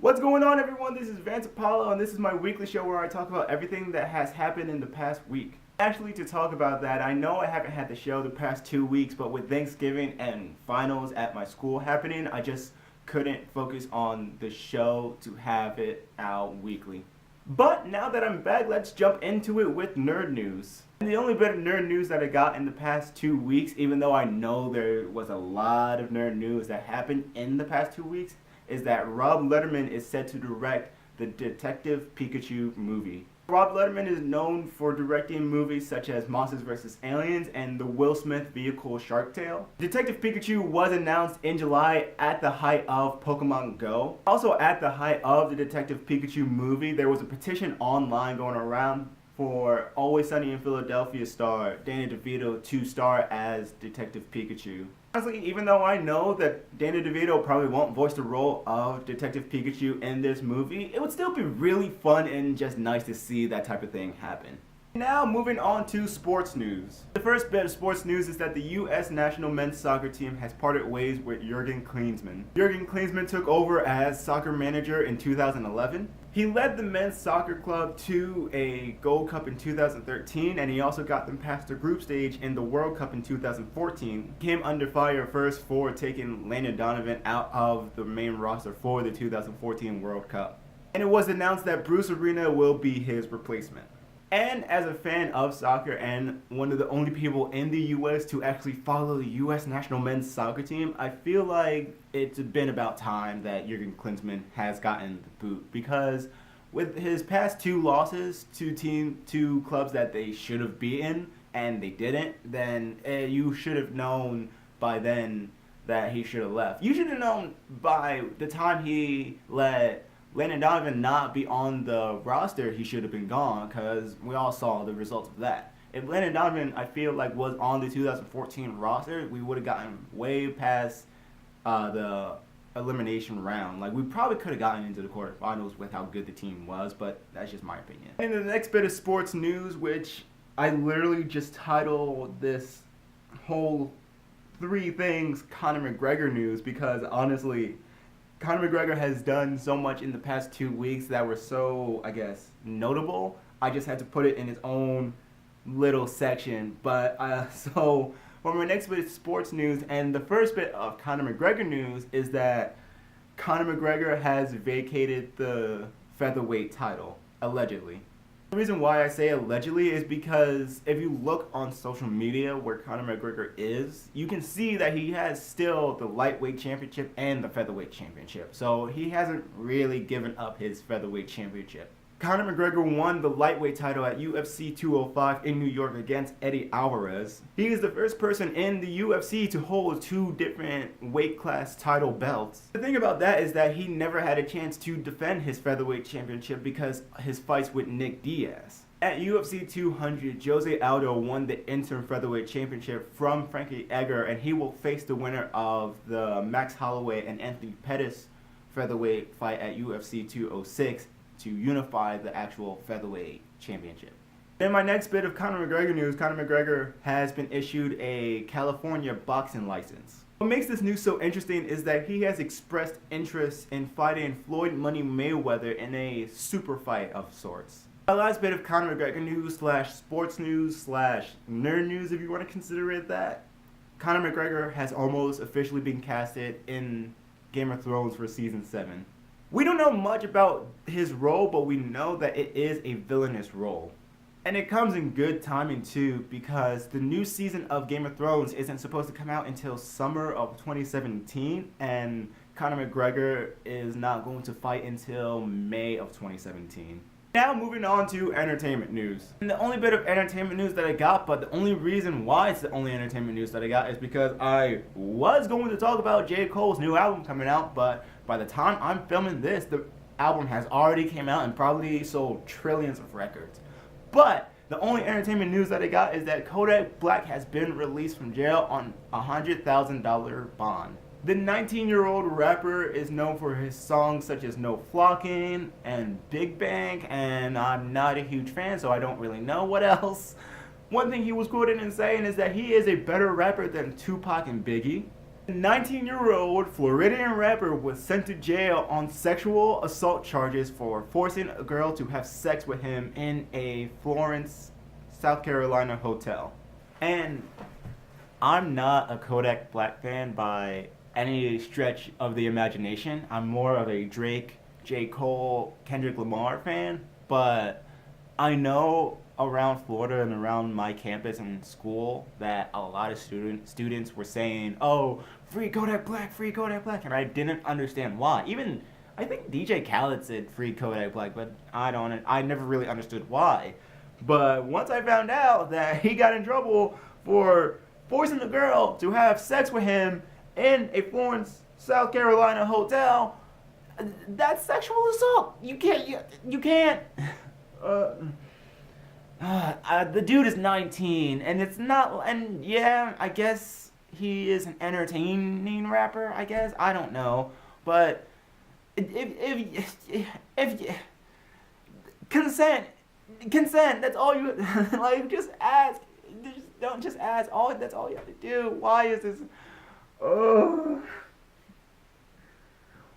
What's going on, everyone? This is Vance and this is my weekly show where I talk about everything that has happened in the past week. Actually, to talk about that, I know I haven't had the show the past 2 weeks, but with Thanksgiving and finals at my school happening, I just couldn't focus on the show to have it out weekly. But now that I'm back, let's jump into it with nerd news. And the only bit of nerd news that I got in the past 2 weeks, even though I know there was a lot of nerd news that happened in the past 2 weeks, is that Rob Letterman is set to direct the Detective Pikachu movie. Rob Letterman is known for directing movies such as Monsters vs. Aliens and the Will Smith vehicle Shark Tale. Detective Pikachu was announced in July at the height of Pokemon Go. Also at the height of the Detective Pikachu movie, there was a petition online going around for Always Sunny in Philadelphia star Danny DeVito to star as Detective Pikachu. Honestly, even though I know that Danny DeVito probably won't voice the role of Detective Pikachu in this movie, it would still be really fun and just nice to see that type of thing happen. Now moving on to sports news. The first bit of sports news is that the U.S. national men's soccer team has parted ways with Jurgen Klinsmann. Jurgen Klinsmann took over as soccer manager in 2011. He led the men's soccer club to a Gold Cup in 2013, and he also got them past the group stage in the World Cup in 2014. He came under fire first for taking Landon Donovan out of the main roster for the 2014 World Cup. And it was announced that Bruce Arena will be his replacement. And as a fan of soccer and one of the only people in the U.S. to actually follow the U.S. national men's soccer team, I feel like it's been about time that Jurgen Klinsmann has gotten the boot, because with his past 2 losses to clubs that they should have beaten and they didn't, then you should have known by then that he should have left. You should have known by the time he let Landon Donovan not be on the roster, he should have been gone, because we all saw the results of that. If Landon Donovan, I feel like, was on the 2014 roster, we would have gotten way past the elimination round. Like, we probably could have gotten into the quarterfinals with how good the team was, but that's just my opinion. And the next bit of sports news, which I literally just titled this whole 3 things Conor McGregor news, because honestly, Conor McGregor has done so much in the past 2 weeks that were so, I guess, notable. I just had to put it in its own little section. But so for my next bit of sports news, and the first bit of Conor McGregor news, is that Conor McGregor has vacated the featherweight title, allegedly. The reason why I say allegedly is because if you look on social media where Conor McGregor is, you can see that he has still the lightweight championship and the featherweight championship. So he hasn't really given up his featherweight championship. Conor McGregor won the lightweight title at UFC 205 in New York against Eddie Alvarez. He is the first person in the UFC to hold 2 different weight class title belts. The thing about that is that he never had a chance to defend his featherweight championship because his fights with Nick Diaz. At UFC 200, Jose Aldo won the interim featherweight championship from Frankie Edgar, and he will face the winner of the Max Holloway and Anthony Pettis featherweight fight at UFC 206 to unify the actual featherweight championship. In my next bit of Conor McGregor news, Conor McGregor has been issued a California boxing license. What makes this news so interesting is that he has expressed interest in fighting Floyd Money Mayweather in a super fight of sorts. My last bit of Conor McGregor news / sports news / nerd news, if you want to consider it that. Conor McGregor has almost officially been casted in Game of Thrones for season 7. We don't know much about his role, but we know that it is a villainous role. And it comes in good timing too, because the new season of Game of Thrones isn't supposed to come out until summer of 2017, and Conor McGregor is not going to fight until May of 2017. Now moving on to entertainment news. And the only bit of entertainment news that I got, but the only reason why it's the only entertainment news that I got, is because I was going to talk about J.Cole's new album coming out, but by the time I'm filming this, the album has already came out and probably sold trillions of records. But the only entertainment news that I got is that Kodak Black has been released from jail on a $100,000 bond. The 19-year-old rapper is known for his songs such as No Flocking and Big Bang, and I'm not a huge fan, so I don't really know what else. One thing he was quoted in saying is that he is a better rapper than Tupac and Biggie. A 19-year-old Floridian rapper was sent to jail on sexual assault charges for forcing a girl to have sex with him in a Florence, South Carolina hotel. And I'm not a Kodak Black fan by any stretch of the imagination. I'm more of a Drake, J.Cole, Kendrick Lamar fan. But I know around Florida and around my campus and school that a lot of students were saying, "Oh, free Kodak Black, free Kodak Black," and I didn't understand why. Even I think DJ Khaled said free Kodak Black, but I never really understood why. But once I found out that he got in trouble for forcing a girl to have sex with him in a Florence, South Carolina hotel, that's sexual assault. You can't. The dude is 19, and it's not. And yeah, I guess he is an entertaining rapper. I guess I don't know, but if consent, that's all you like. Just ask. Don't just ask. That's all you have to do. Why is this?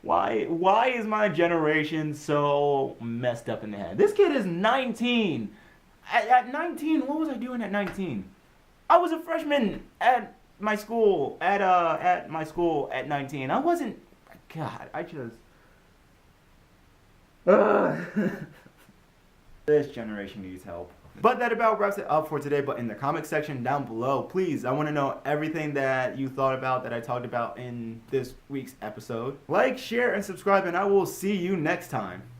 Why is my generation so messed up in the head? This kid is 19. At 19, what was I doing at 19? I was a freshman at my school. At my school at 19. I wasn't. God, I just. This generation needs help. But that about wraps it up for today. But in the comment section down below, please, I want to know everything that you thought about, that I talked about in this week's episode. Like, share, and subscribe, and I will see you next time.